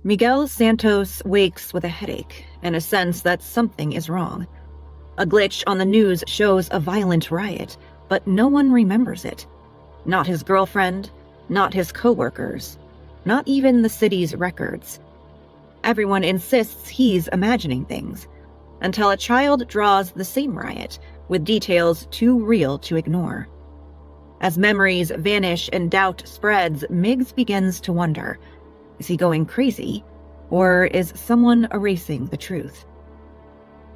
Miguel Santos wakes with a headache and a sense that something is wrong. A glitch on the news shows a violent riot, but no one remembers it. Not his girlfriend, not his coworkers, not even the city's records. Everyone insists he's imagining things, until a child draws the same riot, with details too real to ignore. As memories vanish and doubt spreads, Migs begins to wonder, is he going crazy, or is someone erasing the truth?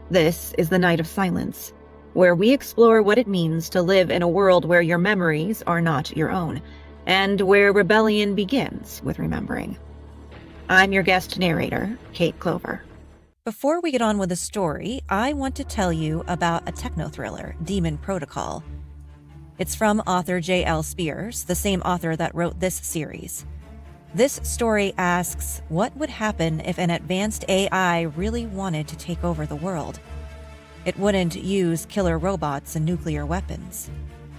This is the Night of Silence, where we explore what it means to live in a world where your memories are not your own, and where rebellion begins with remembering. I'm your guest narrator, Kate Clover. Before we get on with the story, I want to tell you about a techno-thriller, Demon Protocol. It's from author J.L. Spears, the same author that wrote this series. This story asks, what would happen if an advanced AI really wanted to take over the world? It wouldn't use killer robots and nuclear weapons.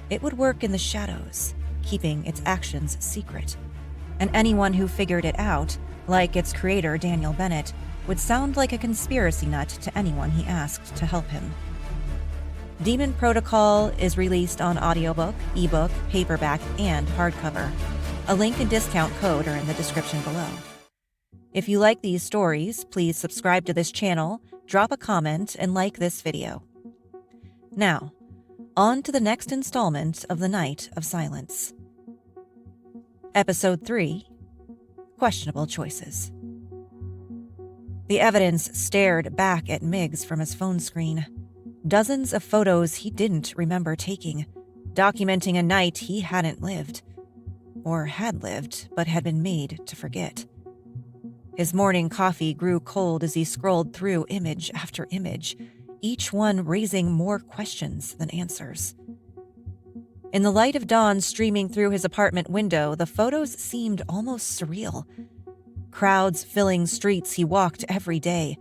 It would work in the shadows, keeping its actions secret. And anyone who figured it out, like its creator Daniel Bennett, would sound like a conspiracy nut to anyone he asked to help him. Demon Protocol is released on audiobook, ebook, paperback, and hardcover. A link and discount code are in the description below. If you like these stories, please subscribe to this channel, drop a comment, and like this video. Now, on to the next installment of the Night of Silence. Episode 3, Questionable Choices. The evidence stared back at Migs from his phone screen. Dozens of photos he didn't remember taking, documenting a night he hadn't lived. Or had lived, but had been made to forget. His morning coffee grew cold as he scrolled through image after image, each one raising more questions than answers. In the light of dawn streaming through his apartment window, the photos seemed almost surreal. Crowds filling streets he walked every day.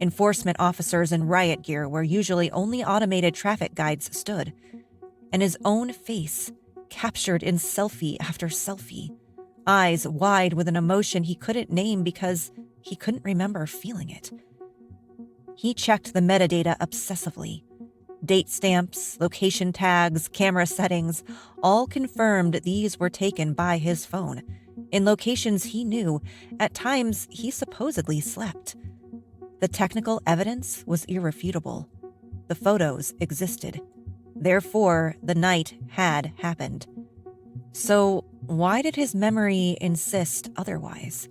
Enforcement officers in riot gear where usually only automated traffic guides stood. And his own face, captured in selfie after selfie, eyes wide with an emotion he couldn't name because he couldn't remember feeling it. He checked the metadata obsessively. Date stamps, location tags, camera settings, all confirmed these were taken by his phone, in locations he knew, at times he supposedly slept. The technical evidence was irrefutable. The photos existed. Therefore, the night had happened. So, why did his memory insist otherwise?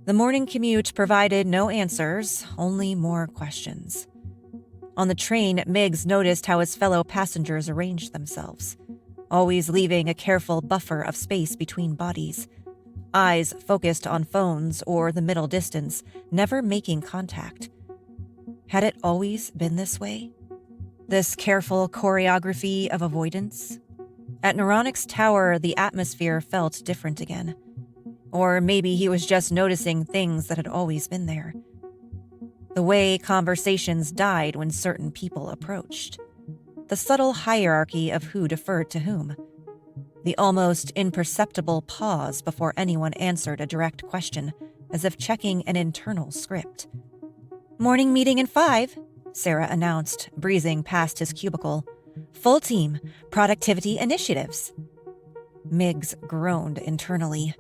The morning commute provided no answers, only more questions. On the train, Migs noticed how his fellow passengers arranged themselves, always leaving a careful buffer of space between bodies. Eyes focused on phones or the middle distance, never making contact. Had it always been this way? This careful choreography of avoidance? At Neuronic's tower, the atmosphere felt different again. Or maybe he was just noticing things that had always been there. The way conversations died when certain people approached. The subtle hierarchy of who deferred to whom. The almost imperceptible pause before anyone answered a direct question, as if checking an internal script. "Morning meeting in 5, Sarah announced, breezing past his cubicle. "Full team, productivity initiatives." Migs groaned internally.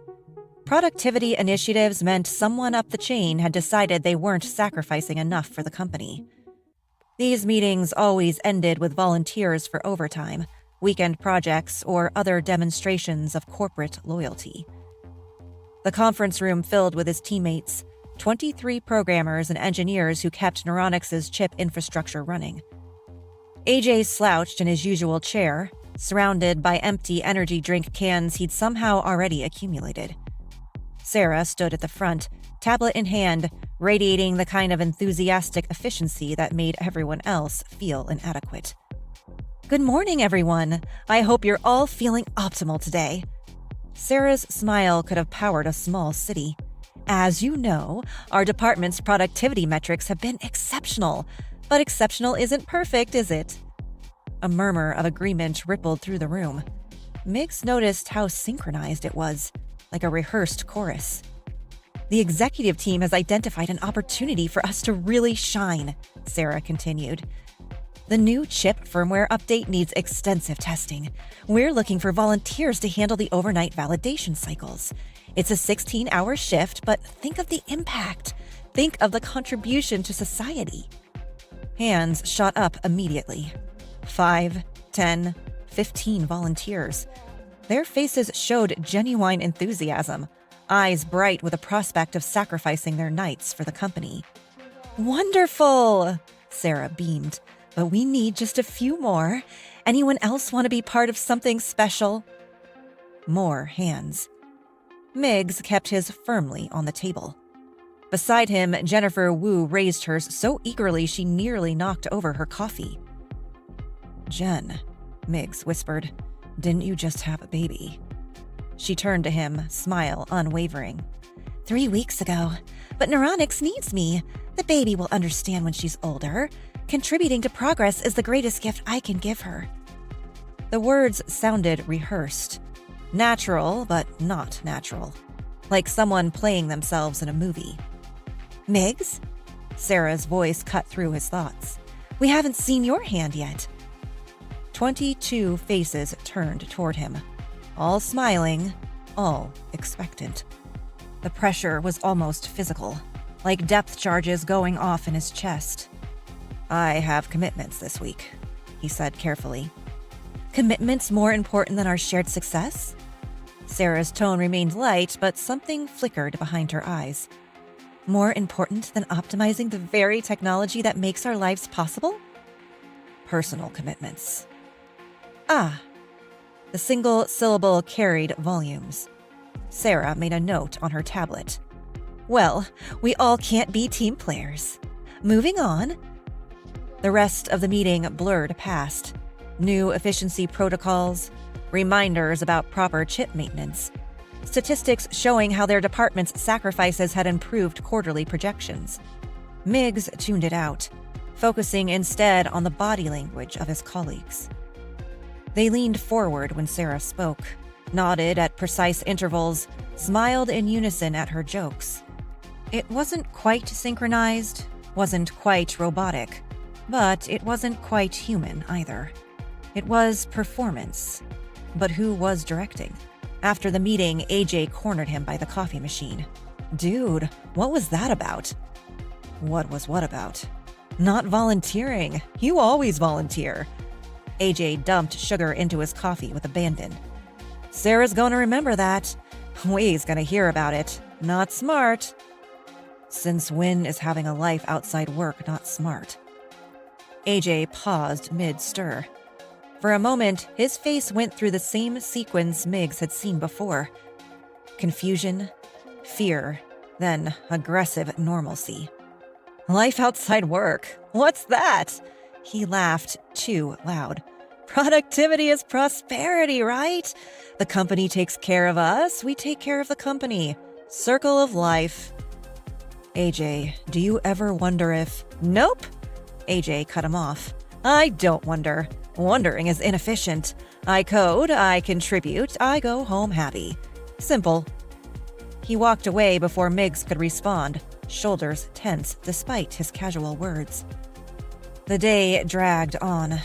Productivity initiatives meant someone up the chain had decided they weren't sacrificing enough for the company. These meetings always ended with volunteers for overtime, weekend projects, or other demonstrations of corporate loyalty. The conference room filled with his teammates, 23 programmers and engineers who kept Neuronix's chip infrastructure running. AJ slouched in his usual chair, surrounded by empty energy drink cans he'd somehow already accumulated. Sarah stood at the front, tablet in hand, radiating the kind of enthusiastic efficiency that made everyone else feel inadequate. "Good morning, everyone. I hope you're all feeling optimal today." Sarah's smile could have powered a small city. "As you know, our department's productivity metrics have been exceptional, but exceptional isn't perfect, is it?" A murmur of agreement rippled through the room. Migs noticed how synchronized it was, like a rehearsed chorus. The executive team has identified an opportunity for us to really shine, Sarah continued. The new chip firmware update needs extensive testing. We're looking for volunteers to handle the overnight validation cycles. It's a 16-hour shift, but think of the impact. Think of the contribution to society. Hands shot up immediately. 5, 10, 15 volunteers. Their faces showed genuine enthusiasm, eyes bright with the prospect of sacrificing their nights for the company. Wonderful! Sarah beamed. But we need just a few more. Anyone else want to be part of something special? More hands. Migs kept his firmly on the table. Beside him, Jennifer Wu raised hers so eagerly she nearly knocked over her coffee. Jen, Migs whispered, didn't you just have a baby? She turned to him, smile unwavering. 3 weeks ago, but Neuronics needs me. The baby will understand when she's older. Contributing to progress is the greatest gift I can give her. The words sounded rehearsed. Natural, but not natural. Like someone playing themselves in a movie. Migs? Sarah's voice cut through his thoughts. We haven't seen your hand yet. 22 faces turned toward him. All smiling, all expectant. The pressure was almost physical, like depth charges going off in his chest. I have commitments this week, he said carefully. Commitments more important than our shared success? Sarah's tone remained light, but something flickered behind her eyes. More important than optimizing the very technology that makes our lives possible? Personal commitments. Ah. The single syllable carried volumes. Sarah made a note on her tablet. Well, we all can't be team players. Moving on. The rest of the meeting blurred past. New efficiency protocols, reminders about proper chip maintenance, statistics showing how their department's sacrifices had improved quarterly projections. Migs tuned it out, focusing instead on the body language of his colleagues. They leaned forward when Sarah spoke, nodded at precise intervals, smiled in unison at her jokes. It wasn't quite synchronized, wasn't quite robotic, but it wasn't quite human either. It was performance. But who was directing? After the meeting, AJ cornered him by the coffee machine. Dude, what was that about? What was what about? Not volunteering. You always volunteer. AJ dumped sugar into his coffee with abandon. Sarah's gonna remember that. Wei's gonna hear about it. Not smart. Since when is having a life outside work not smart? AJ paused mid-stir. For a moment, his face went through the same sequence Migs had seen before. Confusion, fear, then aggressive normalcy. Life outside work. What's that? He laughed too loud. Productivity is prosperity, right? The company takes care of us, we take care of the company. Circle of life. AJ, do you ever wonder if... Nope. AJ cut him off. I don't wonder. Wondering is inefficient. I code, I contribute, I go home happy. Simple. He walked away before Migs could respond, shoulders tense despite his casual words. The day dragged on.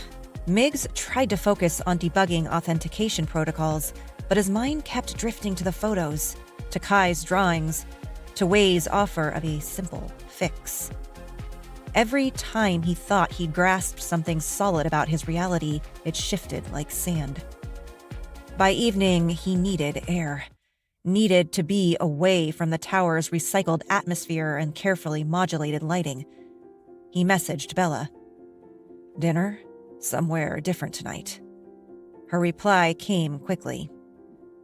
Migs tried to focus on debugging authentication protocols, but his mind kept drifting to the photos, to Kai's drawings, to Wei's offer of a simple fix. Every time he thought he'd grasped something solid about his reality, it shifted like sand. By evening, he needed air. Needed to be away from the tower's recycled atmosphere and carefully modulated lighting. He messaged Bella. Dinner? Somewhere different tonight. Her reply came quickly.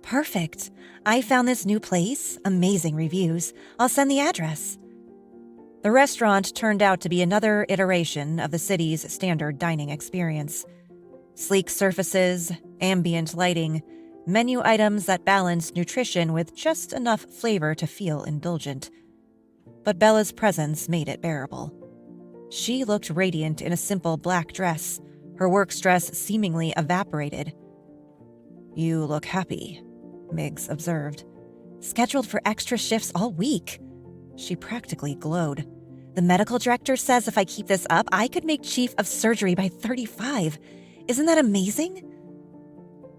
Perfect. I found this new place. Amazing reviews. I'll send the address. The restaurant turned out to be another iteration of the city's standard dining experience. Sleek surfaces, ambient lighting, menu items that balanced nutrition with just enough flavor to feel indulgent. But Bella's presence made it bearable. She looked radiant in a simple black dress, her work stress seemingly evaporated. You look happy, Migs observed. Scheduled for extra shifts all week, She practically glowed. The medical director says if I keep this up, I could make chief of surgery by 35. Isn't that amazing?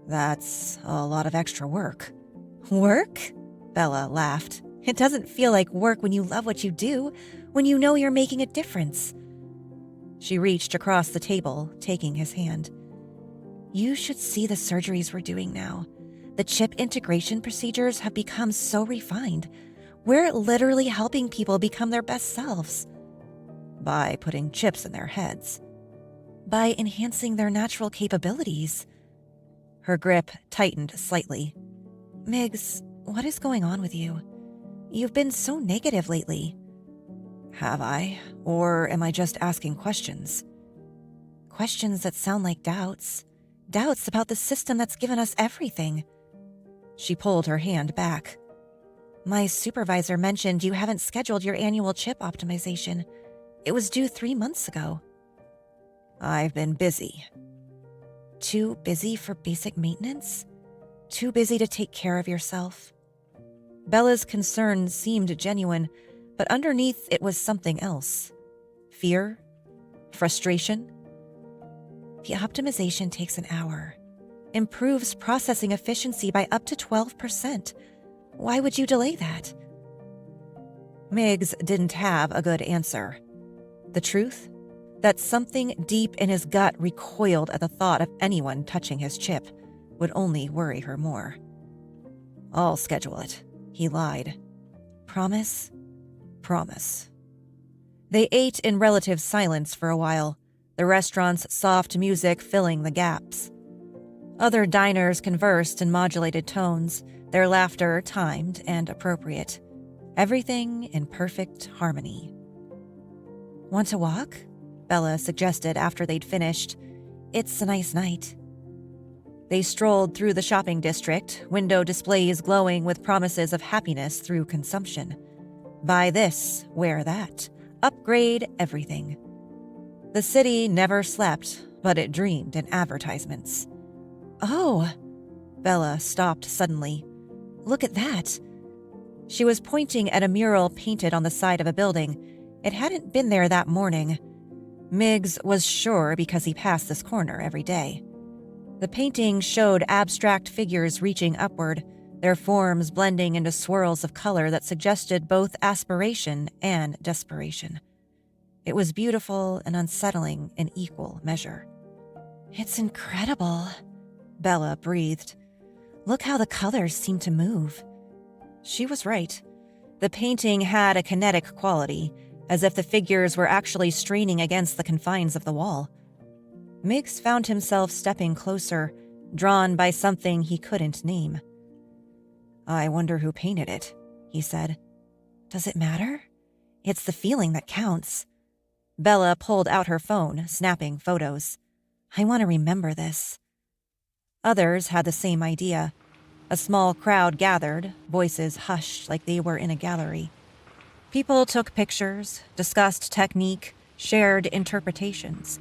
That's a lot of extra work. Work? Bella laughed. It doesn't feel like work when you love what you do, when you know you're making a difference. She reached across the table, taking his hand. You should see the surgeries we're doing now. The chip integration procedures have become so refined. We're literally helping people become their best selves. By putting chips in their heads. By enhancing their natural capabilities. Her grip tightened slightly. Migs, what is going on with you? You've been so negative lately. Have I? Or am I just asking questions? Questions that sound like doubts. Doubts about the system that's given us everything. She pulled her hand back. My supervisor mentioned you haven't scheduled your annual chip optimization. It was due 3 months ago. I've been busy. Too busy for basic maintenance? Too busy to take care of yourself? Bella's concern seemed genuine, but underneath it was something else. Fear? Frustration? The optimization takes an hour. Improves processing efficiency by up to 12%. Why would you delay that? Migs didn't have a good answer. The truth? That something deep in his gut recoiled at the thought of anyone touching his chip would only worry her more. I'll schedule it, he lied. Promise? Promise. They ate in relative silence for a while, the restaurant's soft music filling the gaps. Other diners conversed in modulated tones, their laughter timed and appropriate. Everything in perfect harmony. Want to walk? Bella suggested after they'd finished. It's a nice night. They strolled through the shopping district, window displays glowing with promises of happiness through consumption. Buy this, wear that, upgrade everything. The city never slept, but it dreamed in advertisements. Oh! Bella stopped suddenly. Look at that! She was pointing at a mural painted on the side of a building. It hadn't been there that morning. Migs was sure because he passed this corner every day. The painting showed abstract figures reaching upward, their forms blending into swirls of color that suggested both aspiration and desperation. It was beautiful and unsettling in equal measure. It's incredible, Bella breathed. Look how the colors seem to move. She was right. The painting had a kinetic quality, as if the figures were actually straining against the confines of the wall. Migs found himself stepping closer, drawn by something he couldn't name. I wonder who painted it, he said. Does it matter? It's the feeling that counts. Bella pulled out her phone, snapping photos. I want to remember this. Others had the same idea. A small crowd gathered, voices hushed like they were in a gallery. People took pictures, discussed technique, shared interpretations.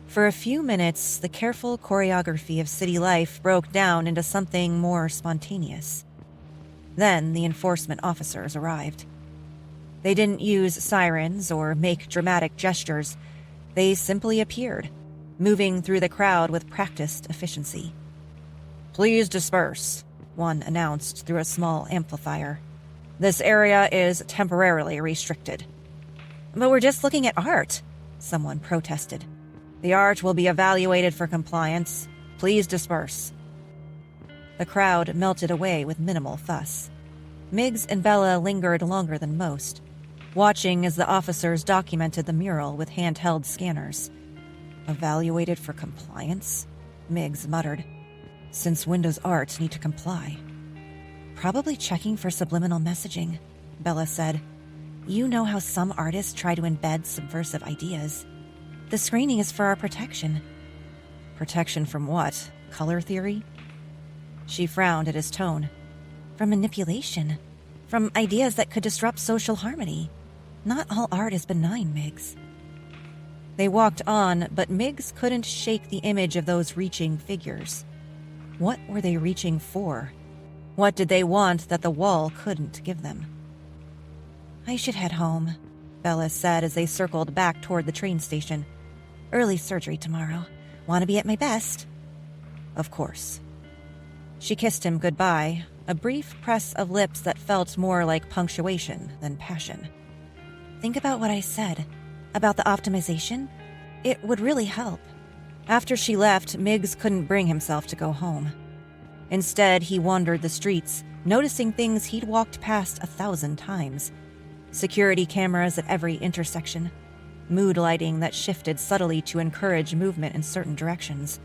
For a few minutes, the careful choreography of city life broke down into something more spontaneous. Then the enforcement officers arrived. They didn't use sirens or make dramatic gestures. They simply appeared, moving through the crowd with practiced efficiency. Please disperse, one announced through a small amplifier. This area is temporarily restricted. But we're just looking at art, someone protested. The art will be evaluated for compliance. Please disperse. The crowd melted away with minimal fuss. Migs and Bella lingered longer than most, watching as the officers documented the mural with handheld scanners. Evaluated for compliance? Migs muttered. Since Windows Art need to comply. Probably checking for subliminal messaging, Bella said. You know how some artists try to embed subversive ideas. The screening is for our protection. Protection from what? Color theory? She frowned at his tone. From manipulation. From ideas that could disrupt social harmony. Not all art is benign, Migs. They walked on, but Migs couldn't shake the image of those reaching figures. What were they reaching for? What did they want that the wall couldn't give them? I should head home, Bella said as they circled back toward the train station. Early surgery tomorrow. Want to be at my best? Of course. She kissed him goodbye, a brief press of lips that felt more like punctuation than passion. Think about what I said about the optimization. It would really help. After she left, Migs couldn't bring himself to go home. Instead, he wandered the streets, noticing things he'd walked past 1,000 times. Security cameras at every intersection, mood lighting that shifted subtly to encourage movement in certain directions,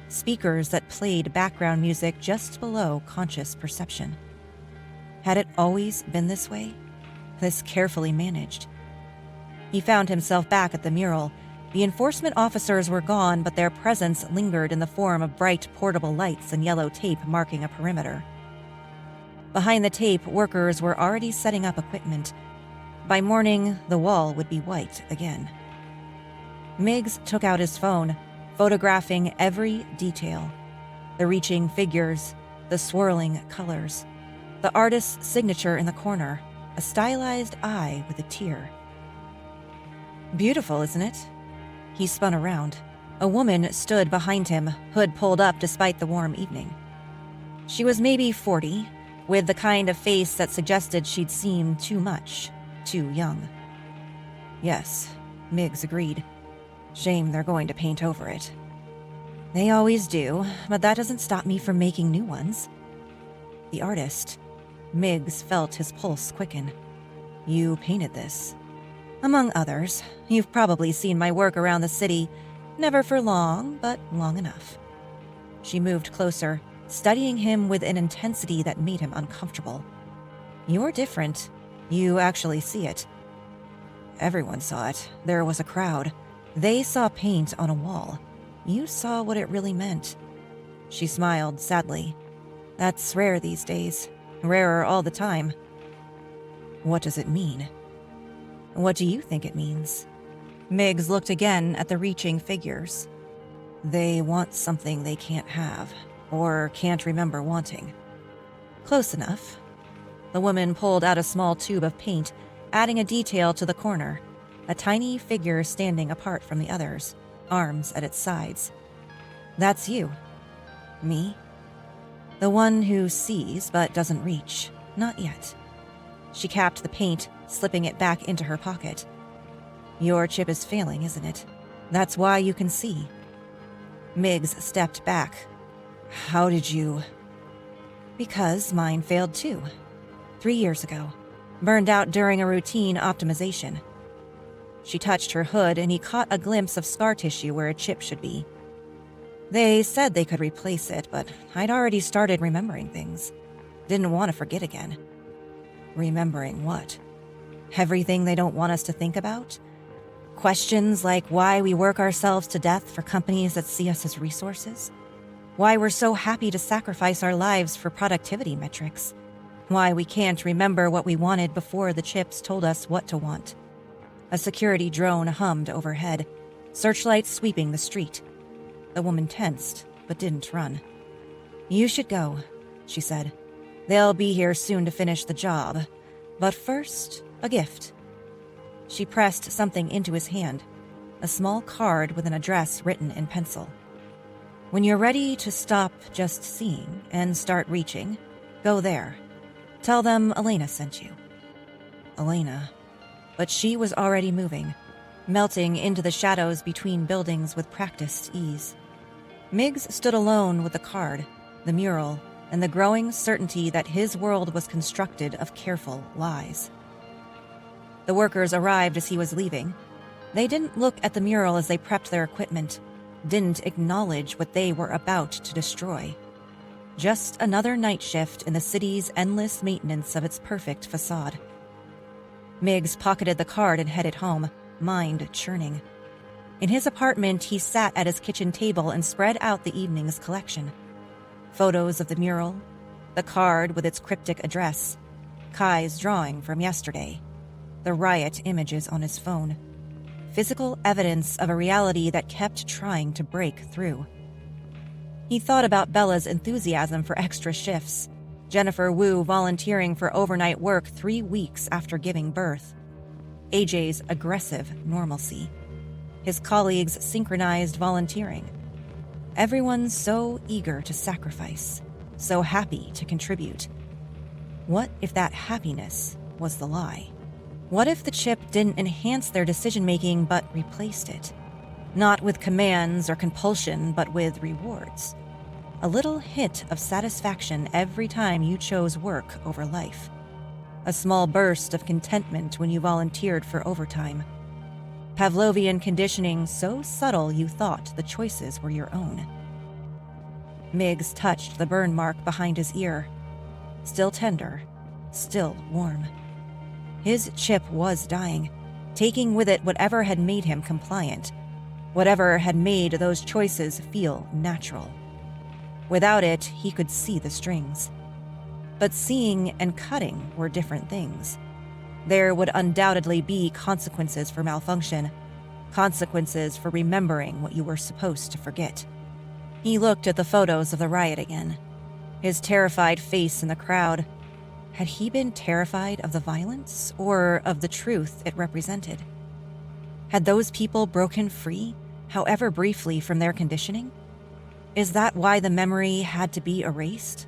speakers that played background music just below conscious perception. Had it always been this way? This carefully managed? He found himself back at the mural. The enforcement officers were gone, but their presence lingered in the form of bright portable lights and yellow tape marking a perimeter. Behind the tape, workers were already setting up equipment. By morning, the wall would be white again. Migs took out his phone, photographing every detail. The reaching figures, the swirling colors, the artist's signature in the corner, a stylized eye with a tear. Beautiful, isn't it? He spun around. A woman stood behind him, hood pulled up despite the warm evening. She was maybe 40, with the kind of face that suggested she'd seen too much, too young. Yes, Migs agreed. Shame they're going to paint over it. They always do, but that doesn't stop me from making new ones. The artist. Migs felt his pulse quicken. You painted this. Among others, you've probably seen my work around the city, never for long, but long enough. She moved closer, studying him with an intensity that made him uncomfortable. You're different. You actually see it. Everyone saw it. There was a crowd. They saw paint on a wall. You saw what it really meant. She smiled sadly. That's rare these days. Rarer all the time. What does it mean? What do you think it means? Migs looked again at the reaching figures. They want something they can't have, or can't remember wanting. Close enough. The woman pulled out a small tube of paint, adding a detail to the corner, a tiny figure standing apart from the others, arms at its sides. That's you. Me? The one who sees but doesn't reach. Not yet. She capped the paint, slipping it back into her pocket. Your chip is failing, isn't it? That's why you can see. Migs stepped back. How did you... Because mine failed too. 3 years ago. Burned out during a routine optimization. She touched her hood and he caught a glimpse of scar tissue where a chip should be. They said they could replace it, but I'd already started remembering things. Didn't want to forget again. Remembering what? Everything they don't want us to think about? Questions like why we work ourselves to death for companies that see us as resources? Why we're so happy to sacrifice our lives for productivity metrics? Why we can't remember what we wanted before the chips told us what to want? A security drone hummed overhead, searchlights sweeping the street. The woman tensed, but didn't run. You should go, she said. They'll be here soon to finish the job. But first, a gift. She pressed something into his hand, a small card with an address written in pencil. When you're ready to stop just seeing and start reaching, go there. Tell them Elena sent you. Elena. But she was already moving, melting into the shadows between buildings with practiced ease. Migs stood alone with the card, the mural, and the growing certainty that his world was constructed of careful lies. The workers arrived as he was leaving. They didn't look at the mural as they prepped their equipment, didn't acknowledge what they were about to destroy. Just another night shift in the city's endless maintenance of its perfect facade. Migs pocketed the card and headed home, mind churning. In his apartment, he sat at his kitchen table and spread out the evening's collection. Photos of the mural, the card with its cryptic address, Kai's drawing from yesterday, the riot images on his phone. Physical evidence of a reality that kept trying to break through. He thought about Bella's enthusiasm for extra shifts, Jennifer Wu volunteering for overnight work 3 weeks after giving birth. AJ's aggressive normalcy. His colleagues' synchronized volunteering. Everyone so eager to sacrifice, so happy to contribute. What if that happiness was the lie? What if the chip didn't enhance their decision-making but replaced it? Not with commands or compulsion, but with rewards. A little hint of satisfaction every time you chose work over life. A small burst of contentment when you volunteered for overtime. Pavlovian conditioning so subtle you thought the choices were your own. Migs touched the burn mark behind his ear. Still tender, still warm. His chip was dying, taking with it whatever had made him compliant, whatever had made those choices feel natural. Without it, he could see the strings. But seeing and cutting were different things. There would undoubtedly be consequences for malfunction, consequences for remembering what you were supposed to forget. He looked at the photos of the riot again, his terrified face in the crowd. Had he been terrified of the violence or of the truth it represented? Had those people broken free, however briefly, from their conditioning? Is that why the memory had to be erased?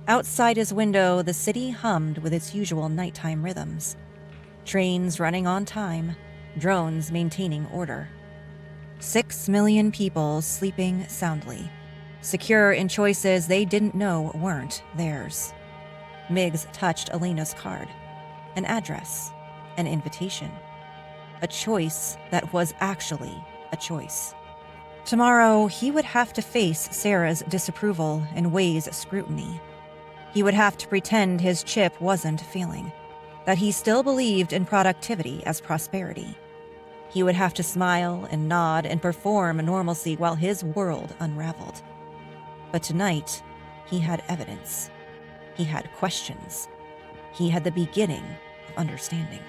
Outside his window, the city hummed with its usual nighttime rhythms. Trains running on time, drones maintaining order. 6 million people sleeping soundly, secure in choices they didn't know weren't theirs. Migs touched Elena's card. An address, an invitation. A choice that was actually a choice. Tomorrow, he would have to face Sarah's disapproval and Way's scrutiny. He would have to pretend his chip wasn't failing, that he still believed in productivity as prosperity. He would have to smile and nod and perform normalcy while his world unraveled. But tonight, he had evidence. He had questions. He had the beginning of understanding.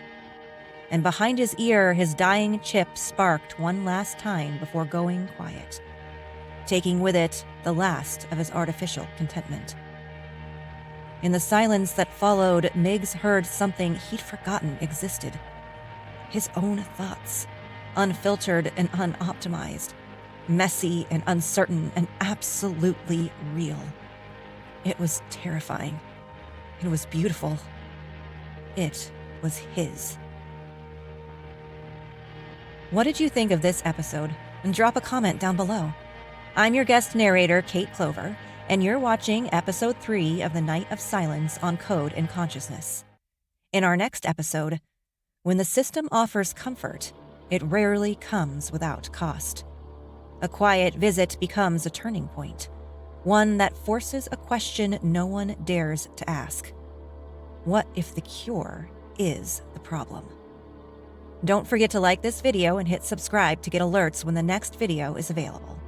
And behind his ear, his dying chip sparked one last time before going quiet, taking with it the last of his artificial contentment. In the silence that followed, Migs heard something he'd forgotten existed. His own thoughts, unfiltered and unoptimized, messy and uncertain and absolutely real. It was terrifying. It was beautiful. It was his. What did you think of this episode? And drop a comment down below. I'm your guest narrator, Kate Clover, and you're watching episode 3 of The Night of Silence on Code and Consciousness. In our next episode, when the system offers comfort, it rarely comes without cost. A quiet visit becomes a turning point, one that forces a question no one dares to ask. What if the cure is the problem? Don't forget to like this video and hit subscribe to get alerts when the next video is available.